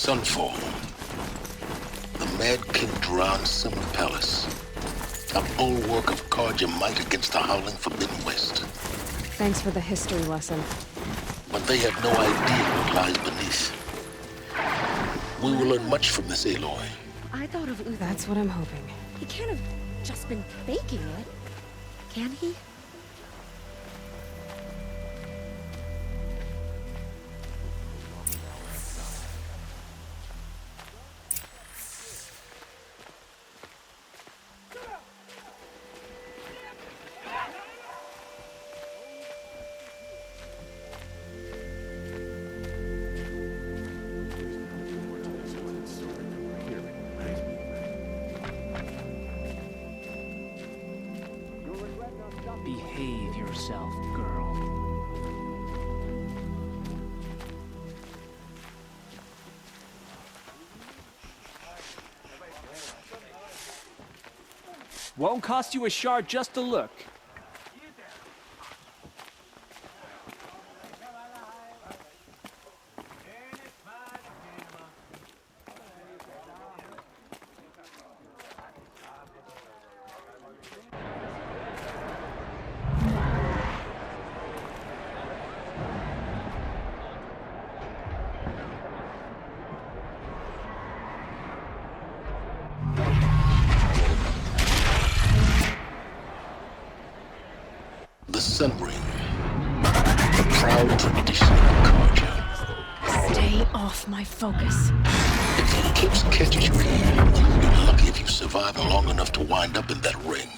Sunfall. The Mad King drowned Summer Palace. A bulwark of Carja might against the howling Forbidden West. Thanks for the history lesson. But they have no idea what lies beneath. We will learn much from this Aloy. I thought of Uther. That's what I'm hoping. He can't have just been faking it, can he? Behave yourself, girl. Won't cost you a shard just to look. The Sun Ring. The proud tradition of Carja. Stay off my focus. If the eclipse catches you here, you'll be lucky if you survive long enough to wind up in that ring.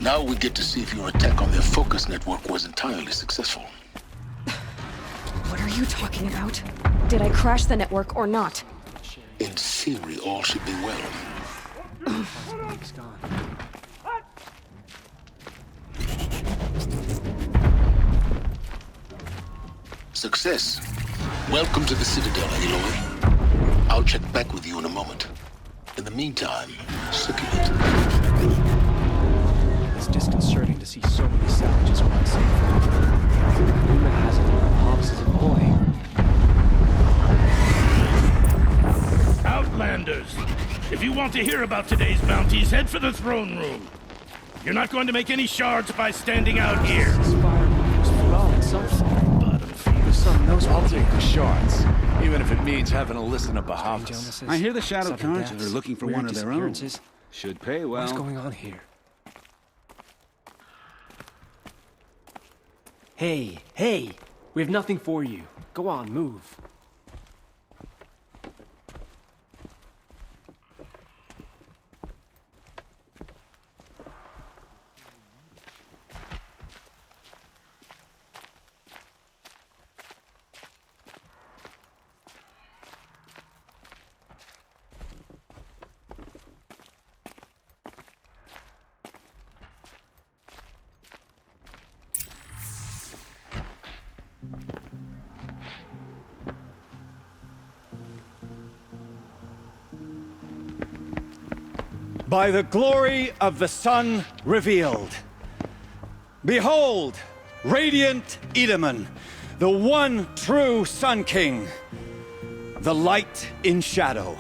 Now we get to see if your attack on their focus network was entirely successful. What are you talking about? Did I crash the network or not? In theory, all should be well. It's gone. Success. Welcome to the Citadel, Aloy. I'll check back with you in a moment. In the meantime, circulate. It's disconcerting to see so many savages quite safe. Rumor has it that Hobbs is a boy. Outlanders! If you want to hear about today's bounties, head for the throne room. You're not going to make any shards by standing out here. This fire was flawed in some form. The sun knows I'll what take the shards, even if it means having to listen to Bahamut. illnesses, I hear the Shadow sudden Carja deaths, are looking for weird one of their own. disappearances. Should pay well. What's going on here? Hey, hey! We have nothing for you. Go on, move. By the glory of the sun revealed. Behold, radiant Edaman, the one true Sun King, the light in shadow,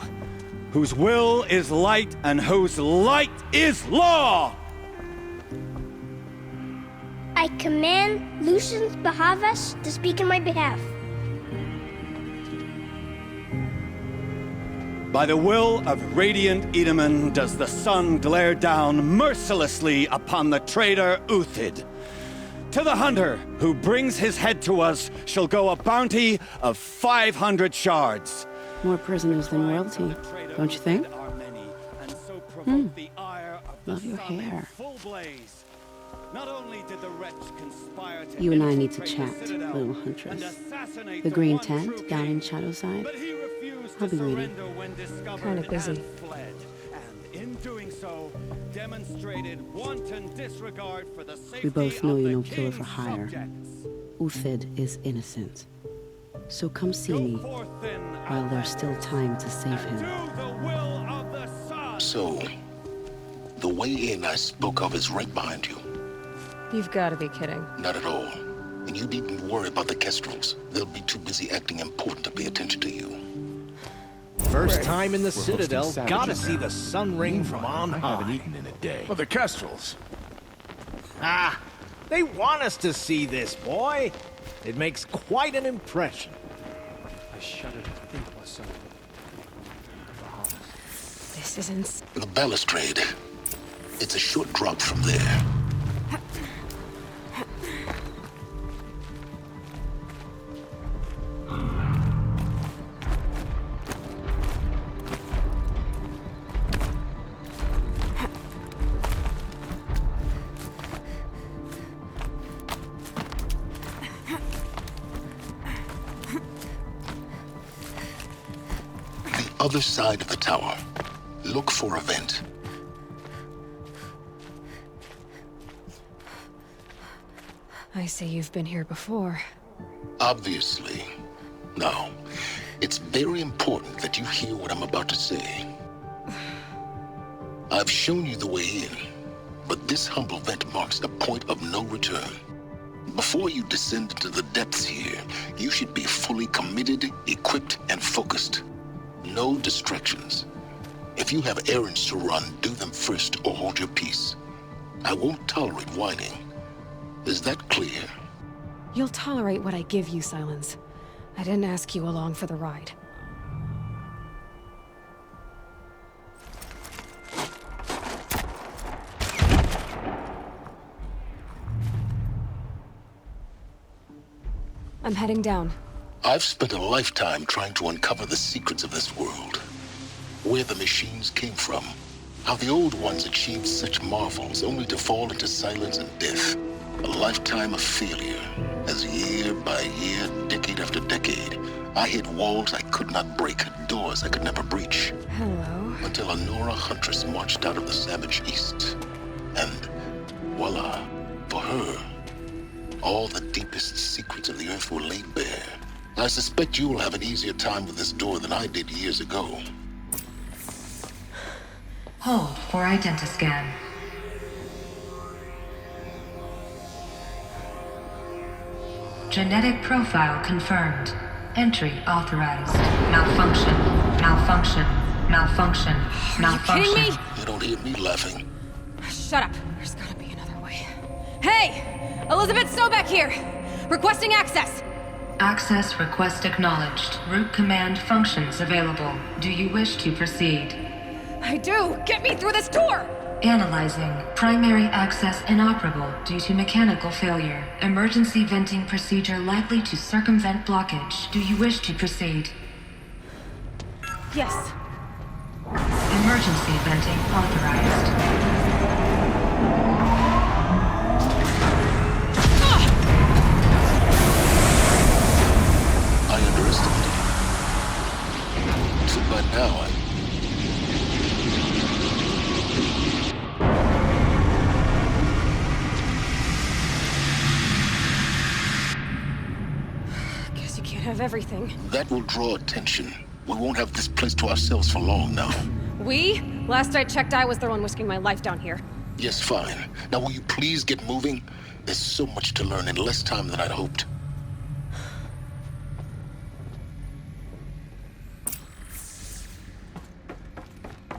whose will is light and whose light is law! I command Lucius Bahavas to speak in my behalf. By the will of radiant Edaman does the sun glare down mercilessly upon the traitor Uthid. To the hunter who brings his head to us shall go a bounty of 500 shards. More prisoners than royalty, don't you think? Love your hair. You and I need to chat, little huntress. The green tent down in Shadowside. I'll be waiting. Kind of busy. We both know you're no killer for hire. Uthid is innocent. So come see me. while there's still time to save him. So, the way in I spoke of is right behind you. You've got to be kidding. Not at all. And you needn't worry about the Kestrels. They'll be too busy acting important to pay attention to you. First time in the We're Citadel, hosting gotta savages see now. the sun ring from on I haven't high. eaten in a day. Well, the Kestrels. Ah, they want us to see this, boy. It makes quite an impression. I shudder to think what's so. This is insane. The balustrade. It's a short drop from there. The other side of the tower. Look for a vent. I see you've been here before. Obviously. Now, it's very important that you hear what I'm about to say. I've shown you the way in, but this humble vent marks a point of no return. Before you descend into the depths here, you should be fully committed, equipped, and focused. No distractions. If you have errands to run, do them first or hold your peace. I won't tolerate whining. Is that clear? You'll tolerate what I give you, Silence. I didn't ask you along for the ride. I'm heading down. I've spent a lifetime trying to uncover the secrets of this world. Where the machines came from. How the old ones achieved such marvels only to fall into silence and death. A lifetime of failure, as year by year, decade after decade, I hit walls I could not break, doors I could never breach. Hello. Until a Nora huntress marched out of the savage east. And voila, for her, all the deepest secrets of the earth were laid bare. I suspect you will have an easier time with this door than I did years ago. Hold for identiscan. Genetic profile confirmed. Entry authorized. Malfunction. Malfunction. Malfunction. Malfunction. You kidding me? You don't hear me laughing. Shut up. There's gotta be another way. Hey! Elizabeth Sobeck here! Requesting access! Access request acknowledged. Root command functions available. Do you wish to proceed? I do! Get me through this door! Analyzing. Primary access inoperable due to mechanical failure. Emergency venting procedure likely to circumvent blockage. Do you wish to proceed? Yes. Emergency venting authorized. I underestimated you. So by now, Guess you can't have everything. that will draw attention. We won't have this place to ourselves for long now. We? Last I checked, I was the one risking my life down here. Yes, fine. Now will you please get moving? There's so much to learn in less time than I'd hoped.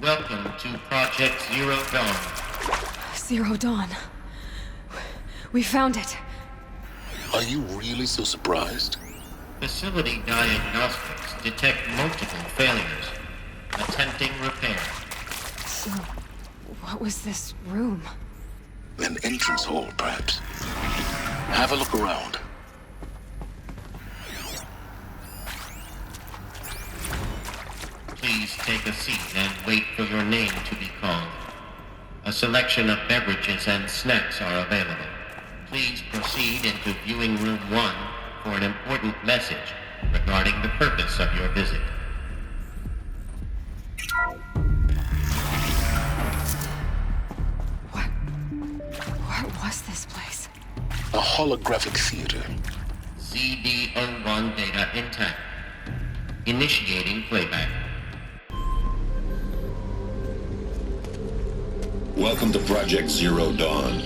Welcome to Project Zero Dawn. Zero Dawn. We found it. Are you really so surprised? Facility diagnostics detect multiple failures. Attempting repair. So, what was this room? An entrance hall, perhaps. Have a look around. Please take a seat and wait for your name to be called. A selection of beverages and snacks are available. Please proceed into viewing room 1 for an important message regarding the purpose of your visit. What was this place? A holographic theater. CD01 data intact. Initiating playback. Welcome to Project Zero Dawn.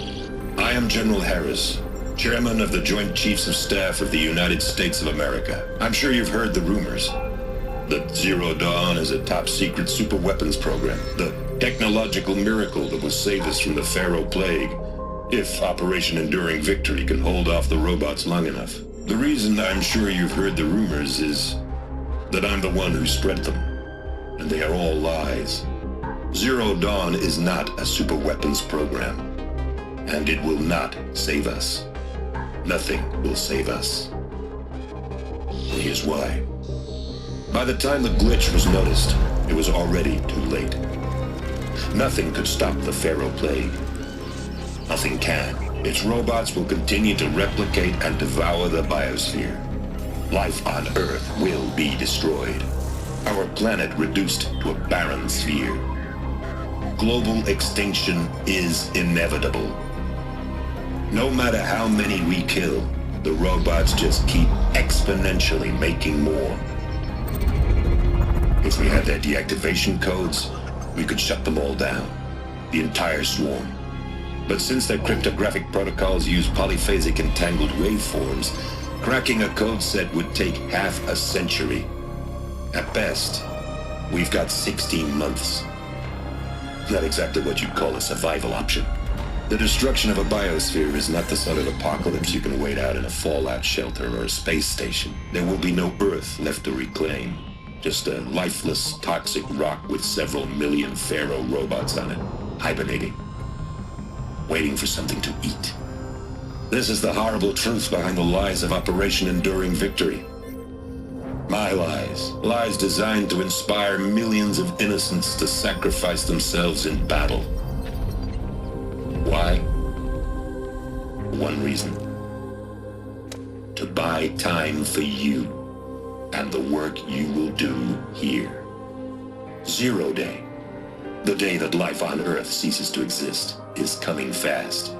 I am General Harris, Chairman of the Joint Chiefs of Staff of the United States of America. I'm sure you've heard the rumors that Zero Dawn is a top-secret superweapons program, the technological miracle that will save us from the Pharaoh Plague, if Operation Enduring Victory can hold off the robots long enough. The reason I'm sure you've heard the rumors is that I'm the one who spread them, and they are all lies. Zero Dawn is not a superweapons program, and it will not save us. Nothing will save us. And here's why. By the time the glitch was noticed, it was already too late. Nothing could stop the Pharaoh Plague. Nothing can. Its robots will continue to replicate and devour the biosphere. Life on Earth will be destroyed. Our planet reduced to a barren sphere. Global extinction is inevitable. No matter how many we kill, the robots just keep exponentially making more. If we had their deactivation codes, we could shut them all down, the entire swarm. But since their cryptographic protocols use polyphasic entangled waveforms, cracking a code set would take half a century. At best, we've got 16 months. Not exactly what you'd call a survival option. The destruction of a biosphere is not the sort of apocalypse you can wait out in a fallout shelter or a space station. There will be no Earth left to reclaim. Just a lifeless, toxic rock with several million Pharaoh robots on it, hibernating, waiting for something to eat. This is the horrible truth behind the lies of Operation Enduring Victory. My lies. Lies designed to inspire millions of innocents to sacrifice themselves in battle. Why? One reason. To buy time for you and the work you will do here. Zero Day, the day that life on Earth ceases to exist, is coming fast.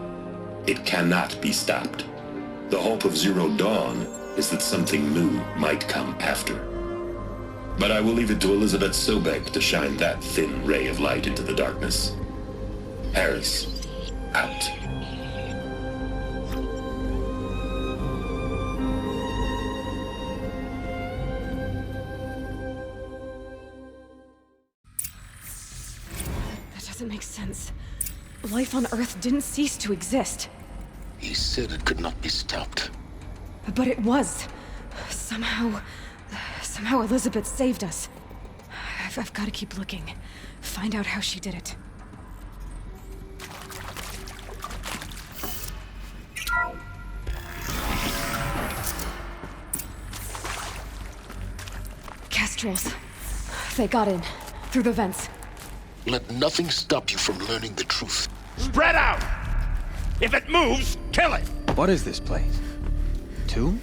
It cannot be stopped. The hope of Zero Dawn is that something new might come after. But I will leave it to Elizabeth Sobek to shine that thin ray of light into the darkness. Harris, out. That doesn't make sense. Life on Earth didn't cease to exist. He said it could not be stopped. But it was. Somehow Elizabeth saved us. I've got to keep looking. Find out how she did it. Kestrels. They got in. Through the vents. Let nothing stop you from learning the truth. Spread out! If it moves, kill it! What is this place? Tomb?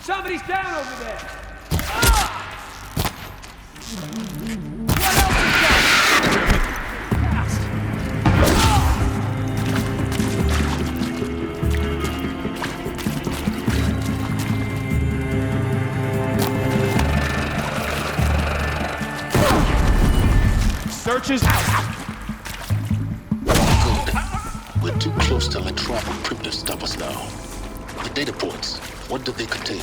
Somebody's down over there! Ah! What else is that? Fast! Search is out! Good. We're too close to let trap and primitive stop us now. The data points, what do they contain?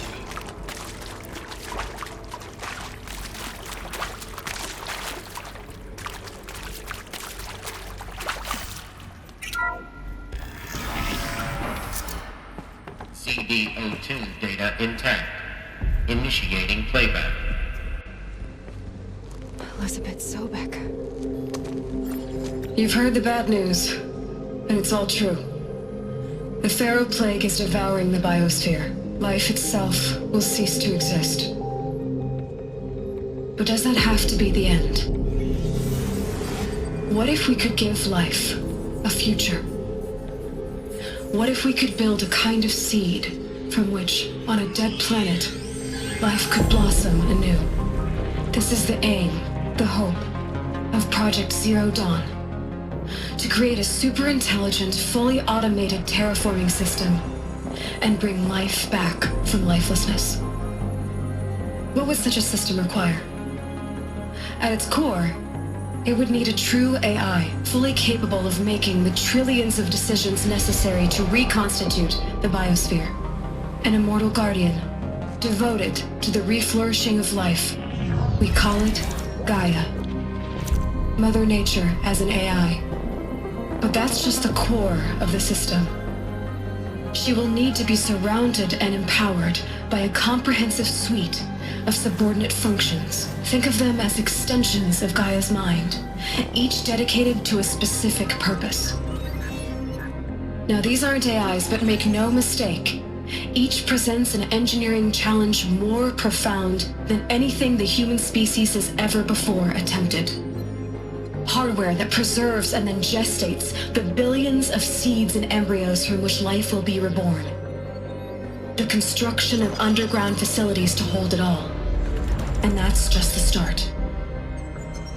CD02 data intact. Initiating playback. Elizabeth Sobek. You've heard the bad news, and it's all true. The Pharaoh Plague is devouring the biosphere. Life itself will cease to exist. But does that have to be the end? What if we could give life a future? What if we could build a kind of seed from which, on a dead planet, life could blossom anew? This is the aim, the hope, of Project Zero Dawn. To create a super-intelligent, fully automated terraforming system and bring life back from lifelessness. What would such a system require? At its core, it would need a true AI, fully capable of making the trillions of decisions necessary to reconstitute the biosphere. An immortal guardian, devoted to the reflourishing of life. We call it Gaia. Mother Nature as an AI. But that's just the core of the system. She will need to be surrounded and empowered by a comprehensive suite of subordinate functions. Think of them as extensions of Gaia's mind, each dedicated to a specific purpose. Now, these aren't AIs, but make no mistake, each presents an engineering challenge more profound than anything the human species has ever before attempted. Hardware that preserves and then gestates the billions of seeds and embryos from which life will be reborn. The construction of underground facilities to hold it all. And that's just the start.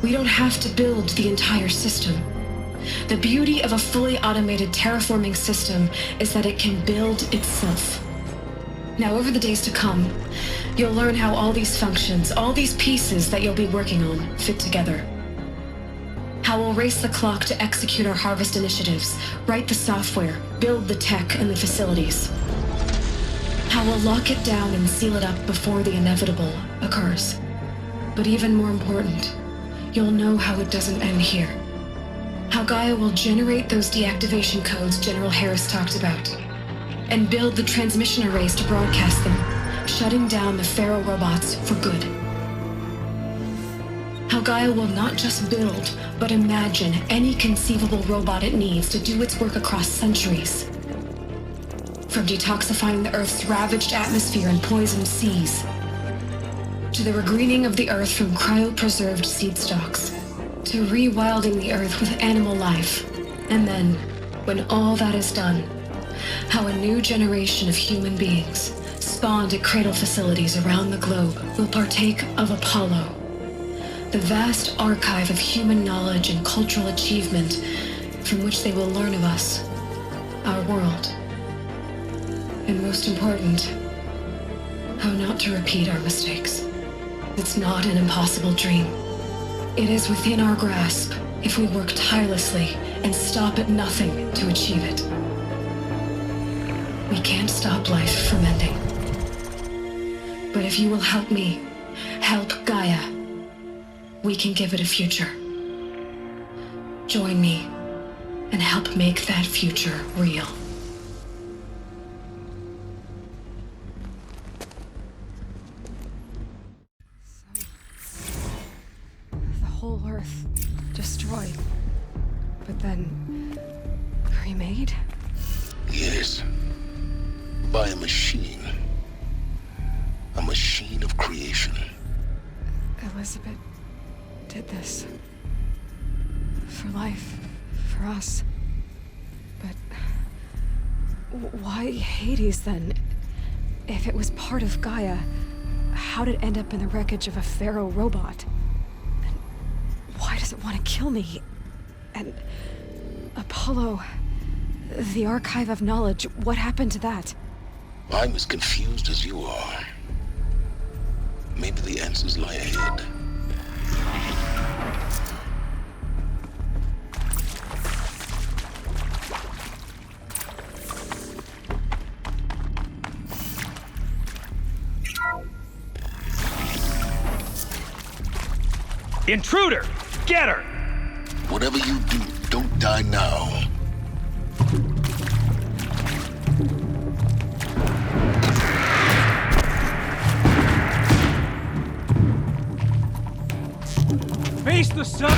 We don't have to build the entire system. The beauty of a fully automated terraforming system is that it can build itself. Now, over the days to come, you'll learn how all these functions, all these pieces that you'll be working on, fit together. How we'll race the clock to execute our harvest initiatives, write the software, build the tech and the facilities. How we'll lock it down and seal it up before the inevitable occurs. But even more important, you'll know how it doesn't end here. How Gaia will generate those deactivation codes General Harris talked about, and build the transmission arrays to broadcast them, shutting down the Pharaoh robots for good. How Gaia will not just build, but imagine any conceivable robot it needs to do its work across centuries. From detoxifying the Earth's ravaged atmosphere and poisoned seas, to the regreening of the Earth from cryopreserved seed stalks, to rewilding the Earth with animal life. And then, when all that is done, how a new generation of human beings, spawned at cradle facilities around the globe, will partake of Apollo, the vast archive of human knowledge and cultural achievement from which they will learn of us, our world. And most important, how not to repeat our mistakes. It's not an impossible dream. It is within our grasp if we work tirelessly and stop at nothing to achieve it. We can't stop life from ending. But if you will help me, help Gaia, we can give it a future. Join me and help make that future real. The whole Earth destroyed, but then remade? Yes. By a machine. A machine of creation. Elizabeth did this. For life. For us. But why Hades then? If it was part of Gaia, how did it end up in the wreckage of a Pharaoh robot? And why does it want to kill me? And Apollo, the archive of knowledge, what happened to that? I'm as confused as you are. Maybe the answers lie ahead. Intruder! Get her! Whatever you do, don't die now. Face the sun!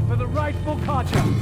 For the rightful Kaja!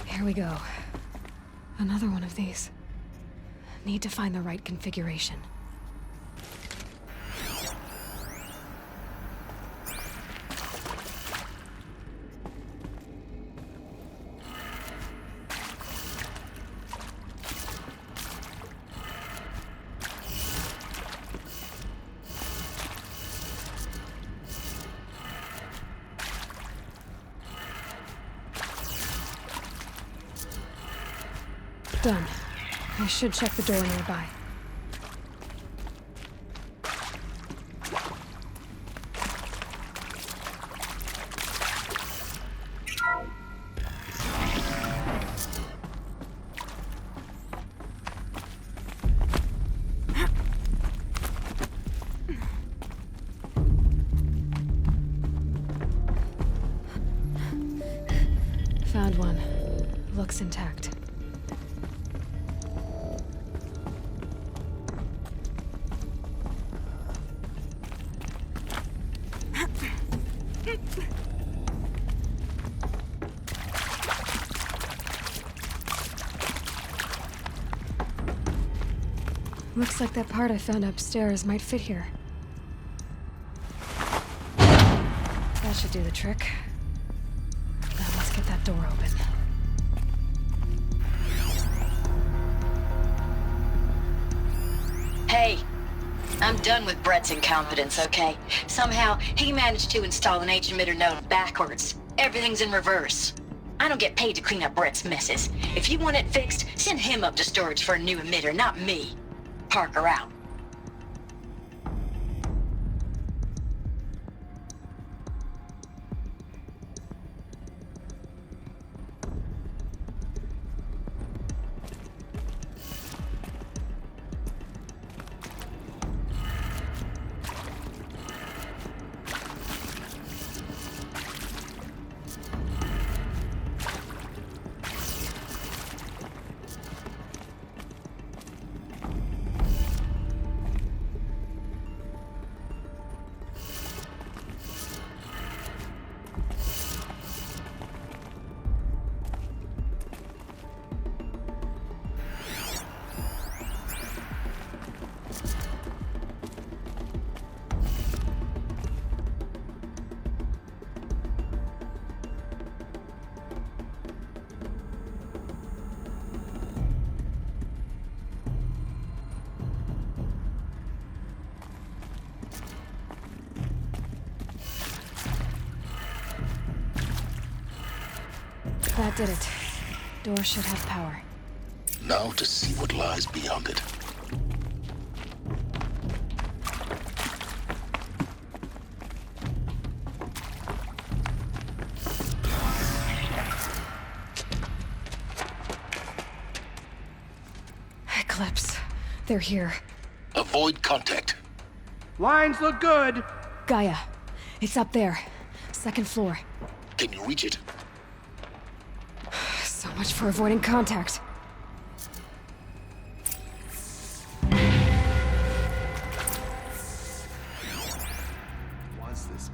Here we go. Another one of these. Need to find the right configuration. Done. I should check the door nearby. Found one. Looks intact. Looks like that part I found upstairs might fit here. That should do the trick. Now let's get that door open. Hey, I'm done with Brett's incompetence, okay? Somehow, he managed to install an H-emitter node backwards. Everything's in reverse. I don't get paid to clean up Brett's messes. If you want it fixed, send him up to storage for a new emitter, not me. Parker out. That did it. Door should have power. Now to see what lies beyond it. Eclipse. They're here. Avoid contact. Lines look good. Gaia. It's up there. Second floor. Can you reach it? So much for avoiding contact. What's this?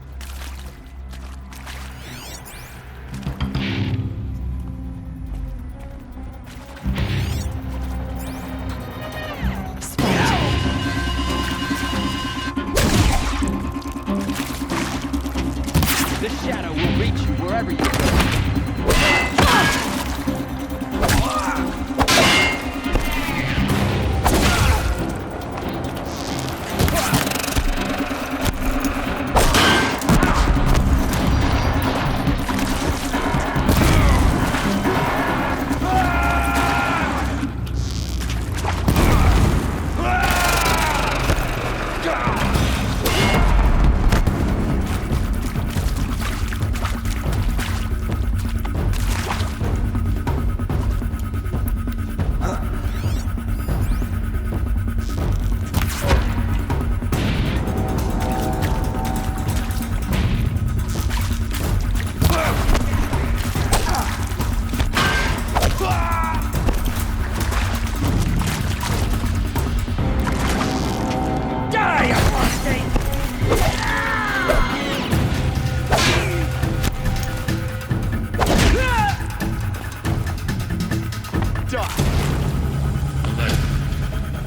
Alert.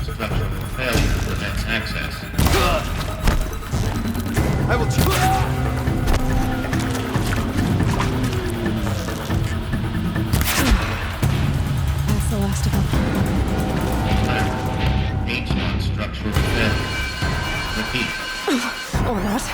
Structural failure prevents access. I will check. That's the last of them. H-Not structural failure. Repeat. Or not.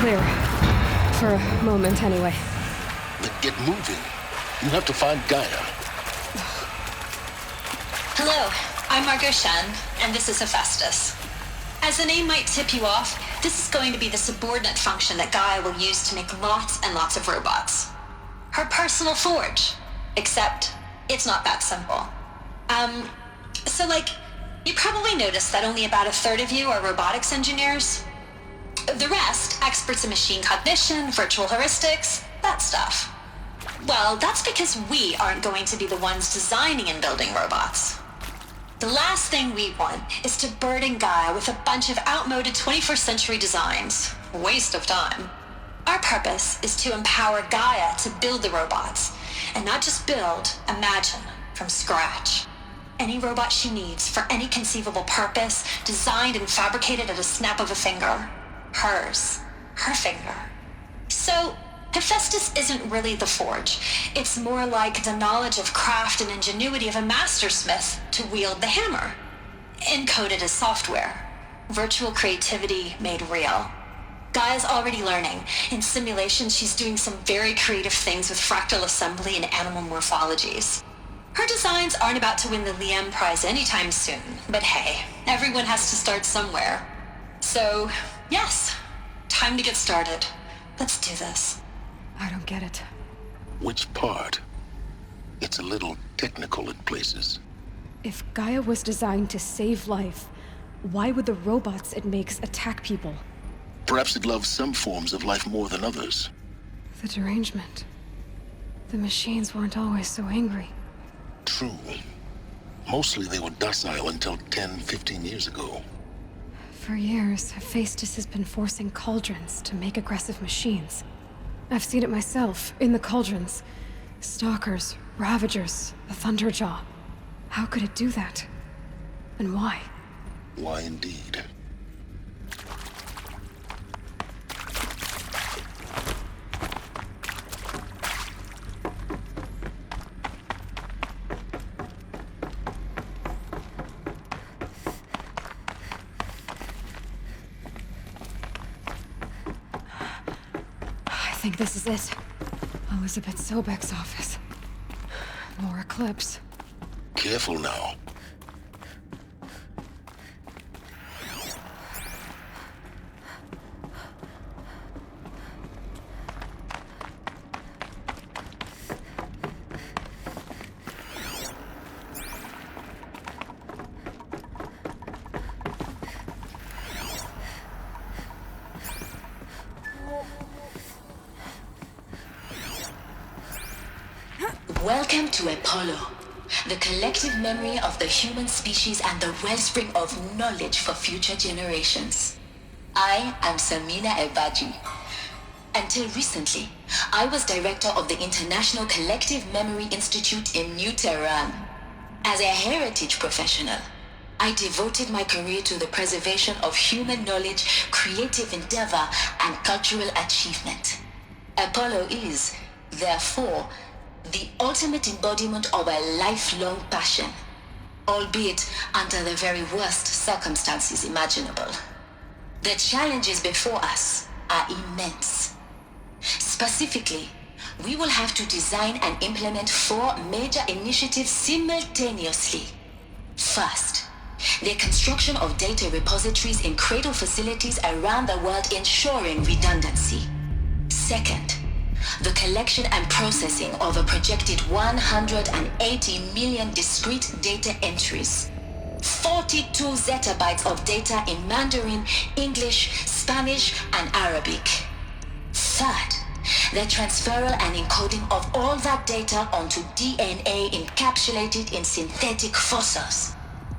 Clear. For a moment, anyway. Then get moving. You have to find Gaia. Hello, I'm Margot Shen, and this is Hephaestus. As the name might tip you off, this is going to be the subordinate function that Gaia will use to make lots and lots of robots. Her personal forge. Except, it's not that simple. You probably noticed that only about a third of you are robotics engineers. The rest, experts in machine cognition, virtual heuristics, that stuff. Well, that's because we aren't going to be the ones designing and building robots. The last thing we want is to burden Gaia with a bunch of outmoded 21st century designs. Waste of time. Our purpose is to empower Gaia to build the robots, and not just build, imagine, from scratch. Any robot she needs for any conceivable purpose, designed and fabricated at a snap of a finger. Hers. Her finger. So, Hephaestus isn't really the forge. It's more like the knowledge of craft and ingenuity of a mastersmith to wield the hammer. Encoded as software. Virtual creativity made real. Gaia's already learning. In simulation, she's doing some very creative things with fractal assembly and animal morphologies. Her designs aren't about to win the Liam Prize anytime soon, but hey, everyone has to start somewhere. So, yes, time to get started. Let's do this. I don't get it. Which part? It's a little technical in places. If Gaia was designed to save life, why would the robots it makes attack people? Perhaps it loves some forms of life more than others. The derangement. The machines weren't always so angry. True. Mostly they were docile until 10, 15 years ago. For years, Hephaestus has been forcing cauldrons to make aggressive machines. I've seen it myself, in the cauldrons. Stalkers, Ravagers, the Thunderjaw. How could it do that? And why? Why indeed? I think this is it. Elizabeth Sobek's office. More Eclipse. Careful now. Welcome to Apollo, the collective memory of the human species and the wellspring of knowledge for future generations. I am Samina Ebaji. Until recently, I was director of the International Collective Memory Institute in New Tehran. As a heritage professional, I devoted my career to the preservation of human knowledge, creative endeavor, and cultural achievement. Apollo is, therefore, the ultimate embodiment of a lifelong passion, albeit under the very worst circumstances imaginable. The challenges before us are immense. Specifically, we will have to design and implement 4 major initiatives simultaneously. First, the construction of data repositories in cradle facilities around the world ensuring redundancy. Second, the collection and processing of a projected 180 million discrete data entries, 42 zettabytes of data in Mandarin, English, Spanish, and Arabic. Third, the transferal and encoding of all that data onto DNA encapsulated in synthetic fossils.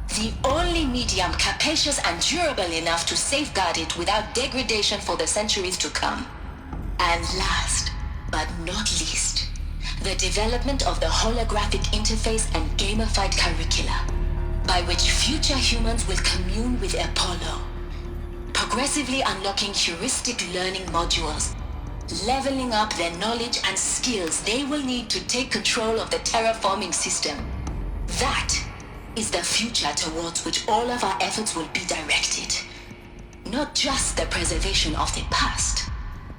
The only medium capacious and durable enough to safeguard it without degradation for the centuries to come. And last, but not least, the development of the holographic interface and gamified curricula, by which future humans will commune with Apollo, progressively unlocking heuristic learning modules, leveling up their knowledge and skills they will need to take control of the terraforming system. That is the future towards which all of our efforts will be directed. Not just the preservation of the past,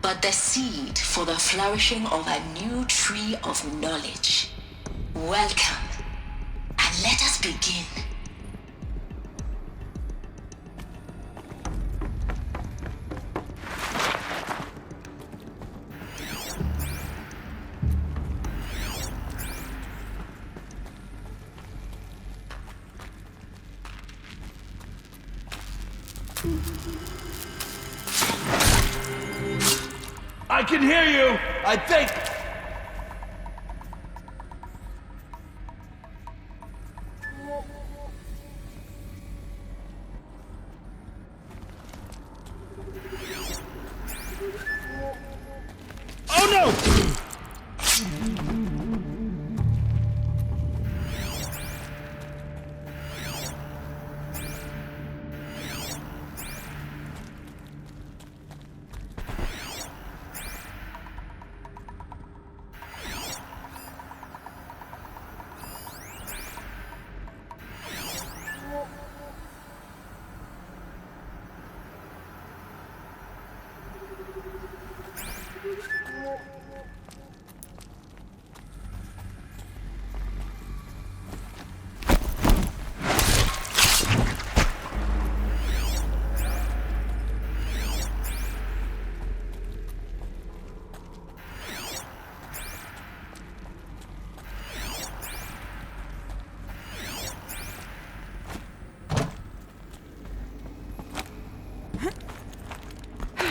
but the seed for the flourishing of a new tree of knowledge. Welcome, and let us begin. I can hear you, I think. Oh no!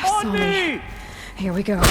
On me! Here we go.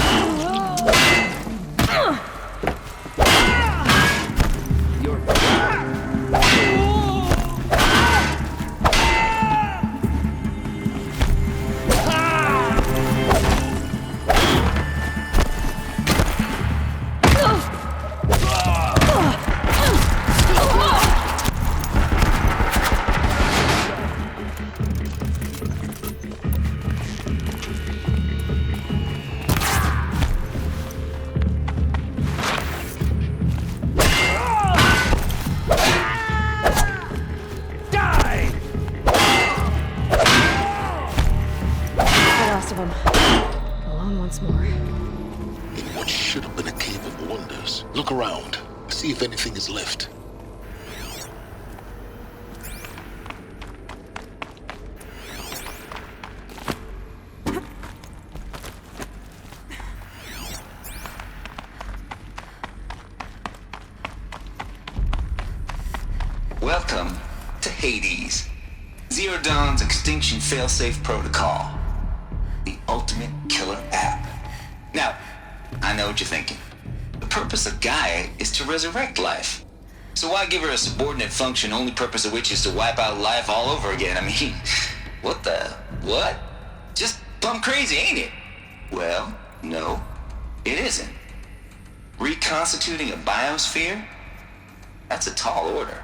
Look around. See if anything is left. Welcome to Hades. Zero Dawn's extinction failsafe protocol. The ultimate killer app. Now, I know what you're thinking. The purpose of Gaia is to resurrect life. So why give her a subordinate function, only purpose of which is to wipe out life all over again? I mean, what? Just plumb crazy, ain't it? Well, no, it isn't. Reconstituting a biosphere? That's a tall order.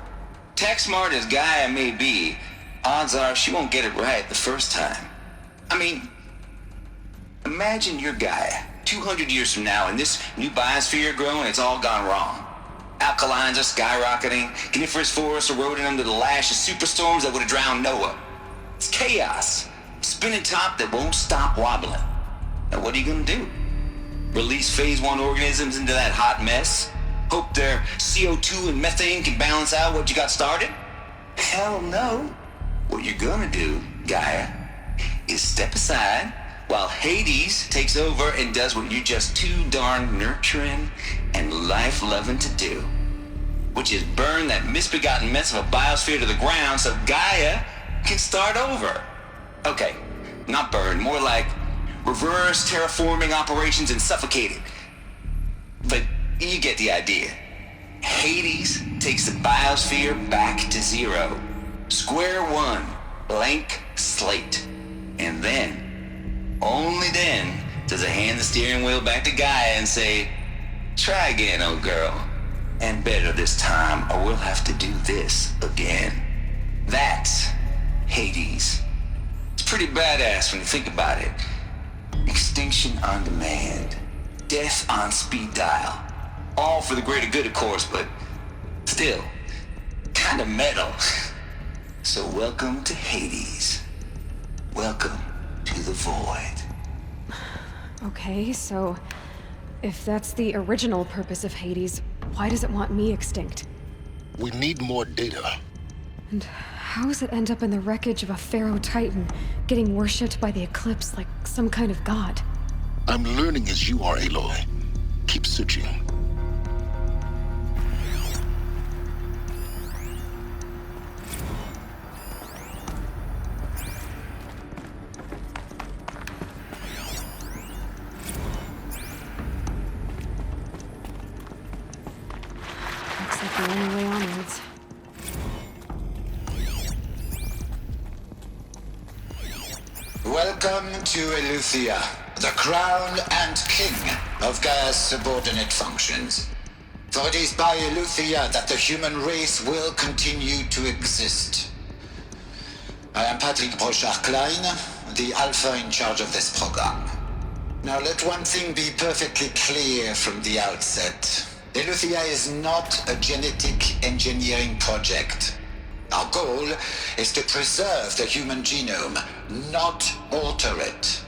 Tech smart as Gaia may be, odds are she won't get it right the first time. I mean, imagine you're Gaia, 200 years from now, and this new biosphere growing, it's all gone wrong. Alkalines are skyrocketing, coniferous forests eroding under the lash of superstorms that would have drowned Noah. It's chaos. Spinning top that won't stop wobbling. Now what are you gonna do? Release phase 1 organisms into that hot mess? Hope their CO2 and methane can balance out what you got started? Hell no. What you're gonna do, Gaia, is step aside, while Hades takes over and does what you're just too darn nurturing and life-loving to do, which is burn that misbegotten mess of a biosphere to the ground so Gaia can start over. Okay, not burn, more like reverse terraforming operations and suffocate it. But you get the idea. Hades takes the biosphere back to zero. Square one, blank slate. And then, only then, does it hand the steering wheel back to Gaia and say, try again, old girl. And better this time, or we'll have to do this again. That's Hades. It's pretty badass when you think about it. Extinction on demand. Death on speed dial. All for the greater good, of course, but still, kind of metal. So welcome to Hades. Welcome to the void. Okay, so if that's the original purpose of Hades, why does it want me extinct? We need more data. And how does it end up in the wreckage of a Pharaoh Titan, getting worshipped by the Eclipse like some kind of god? I'm learning as you are, Aloy. Keep searching. Looks like the only way onwards. Welcome to Eleuthia, the crown and king of Gaia's subordinate functions. For it is by Eleuthia that the human race will continue to exist. I am Patrick Brochard-Klein, the Alpha in charge of this program. Now let one thing be perfectly clear from the outset. Eleuthia is not a genetic engineering project. Our goal is to preserve the human genome, not alter it.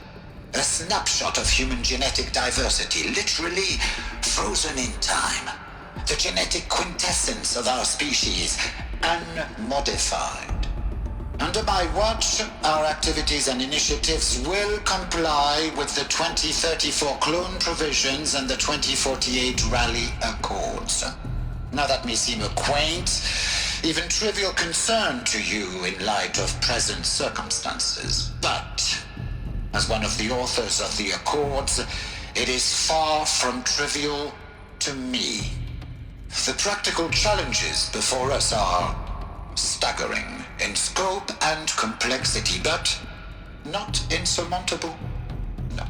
A snapshot of human genetic diversity, literally frozen in time. The genetic quintessence of our species, unmodified. Under my watch, our activities and initiatives will comply with the 2034 clone provisions and the 2048 Rally Accords. Now that may seem a quaint, even trivial concern to you in light of present circumstances, but as one of the authors of the Accords, it is far from trivial to me. The practical challenges before us are staggering in scope and complexity, but not insurmountable. No.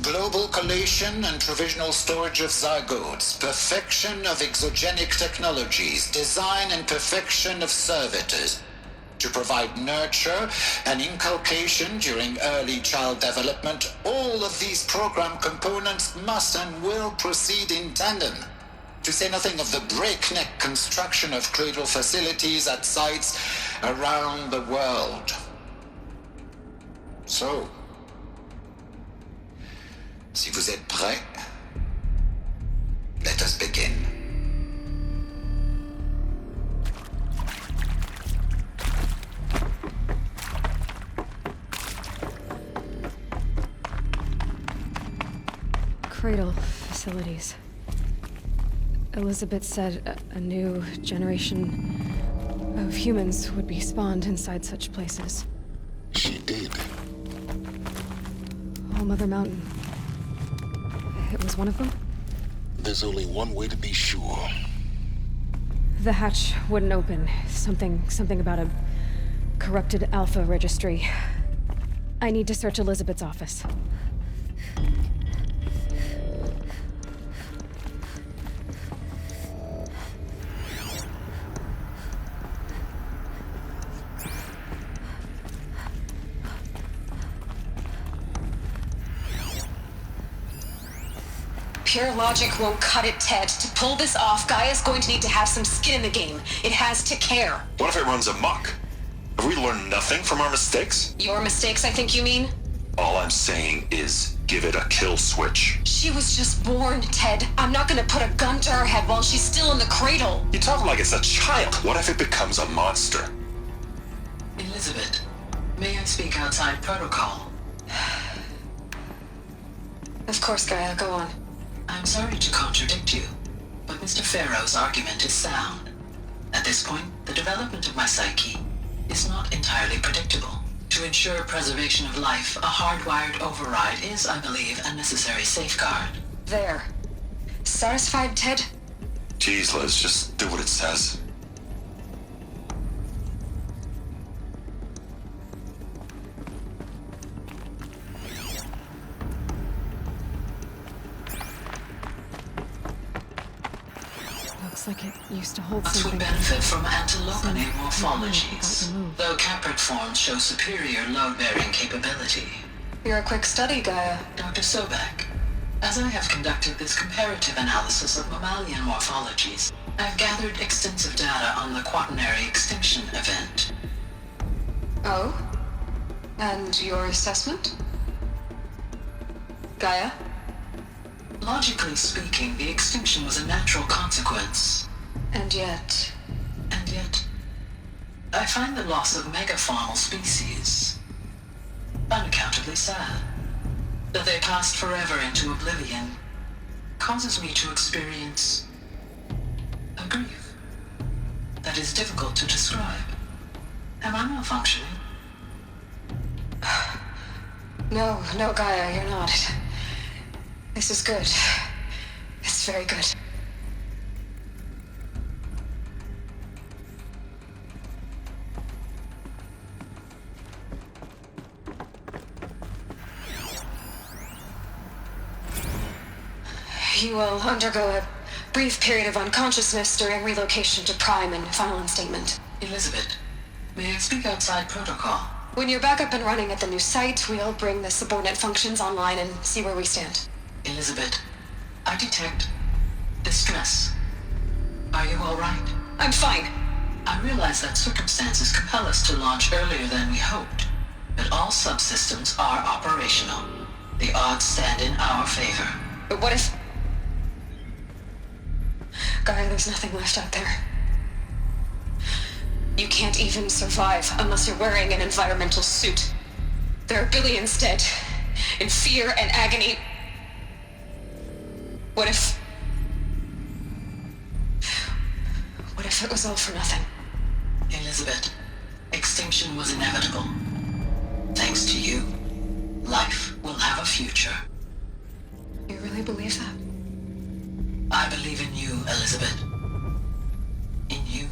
Global collation and provisional storage of zygotes, perfection of exogenic technologies, design and perfection of servitors to provide nurture and inculcation during early child development. All of these program components must and will proceed in tandem. To say nothing of the breakneck construction of cradle facilities at sites around the world. So, si vous êtes prêts, let us begin. Cradle facilities. Elizabeth said a new generation of humans would be spawned inside such places. She did. All Mother Mountain. It was one of them? There's only one way to be sure. The hatch wouldn't open. Something about a corrupted Alpha registry. I need to search Elizabeth's office. Pure logic won't cut it, Ted. To pull this off, Gaia's going to need to have some skin in the game. It has to care. What if it runs amok? Have we learned nothing from our mistakes? Your mistakes, I think you mean? All I'm saying is give it a kill switch. She was just born, Ted. I'm not gonna put a gun to her head while she's still in the cradle. You talk like it's a child. What if it becomes a monster? Elizabeth, may I speak outside protocol? Of course, Gaia, go on. I'm sorry to contradict you, but Mr. Pharaoh's argument is sound. At this point, the development of my psyche is not entirely predictable. To ensure preservation of life, a hardwired override is, I believe, a necessary safeguard. There. Satisfied, Ted? Jeez, Liz, just do what it says. Looks like it used to hold Us would something. benefit from antilopinae morphologies, though caprid forms show superior load-bearing capability. You're a quick study, Gaia. Dr. Sobek, as I have conducted this comparative analysis of mammalian morphologies, I've gathered extensive data on the quaternary extinction event. Oh? And your assessment? Gaia? Logically speaking, the extinction was a natural consequence. And yet, I find the loss of megafaunal species unaccountably sad. That they passed forever into oblivion causes me to experience a grief that is difficult to describe. Am I malfunctioning? No, Gaia, you're not. This is good. It's very good. You will undergo a brief period of unconsciousness during relocation to Prime and final instatement. Elizabeth, may I speak outside protocol? When you're back up and running at the new site, we'll bring the subordinate functions online and see where we stand. Elizabeth, I detect distress. Are you all right? I'm fine. I realize that circumstances compel us to launch earlier than we hoped, but all subsystems are operational. The odds stand in our favor. But what if... Gaia, there's nothing left out there. You can't even survive unless you're wearing an environmental suit. There are billions dead, in fear and agony. What if it was all for nothing? Elizabeth, extinction was inevitable. Thanks to you, life will have a future. You really believe that? I believe in you, Elizabeth. In you,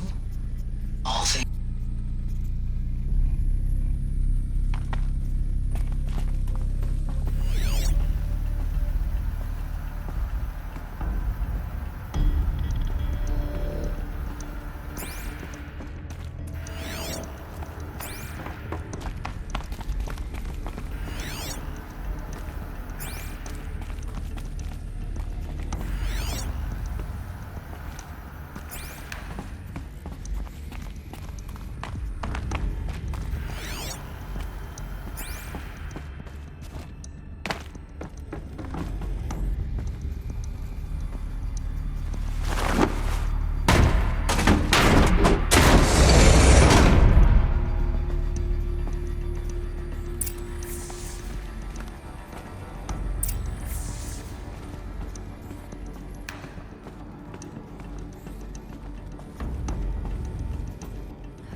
all things.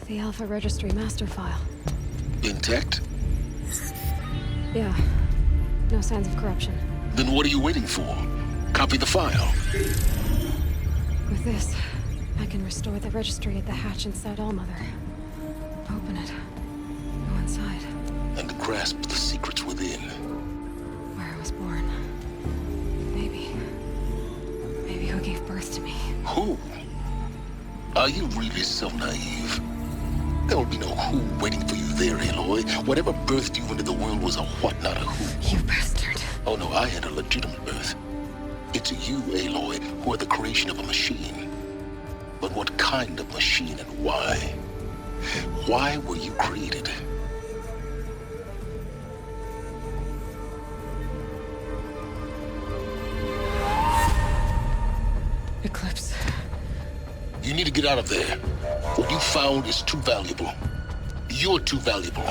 The Alpha Registry master file. Intact? Yeah. No signs of corruption. Then what are you waiting for? Copy the file. With this, I can restore the registry at the hatch inside Allmother. Open it. Go inside. And grasp the secrets within. Where I was born. Maybe who gave birth to me. Who? Are you really so naive? There will be no who waiting for you there, Aloy. Whatever birthed you into the world was a what, not a who. You bastard. Oh no, I had a legitimate birth. It's you, Aloy, who are the creation of a machine. But what kind of machine and why? Why were you created? Eclipse. You need to get out of there. What you found is too valuable. You're too valuable.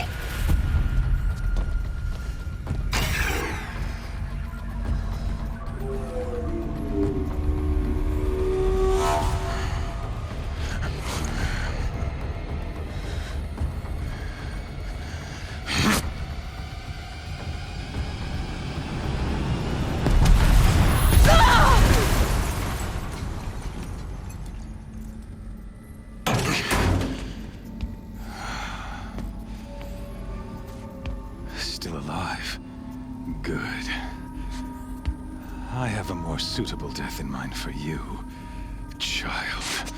still alive. Good. I have a more suitable death in mind for you, child.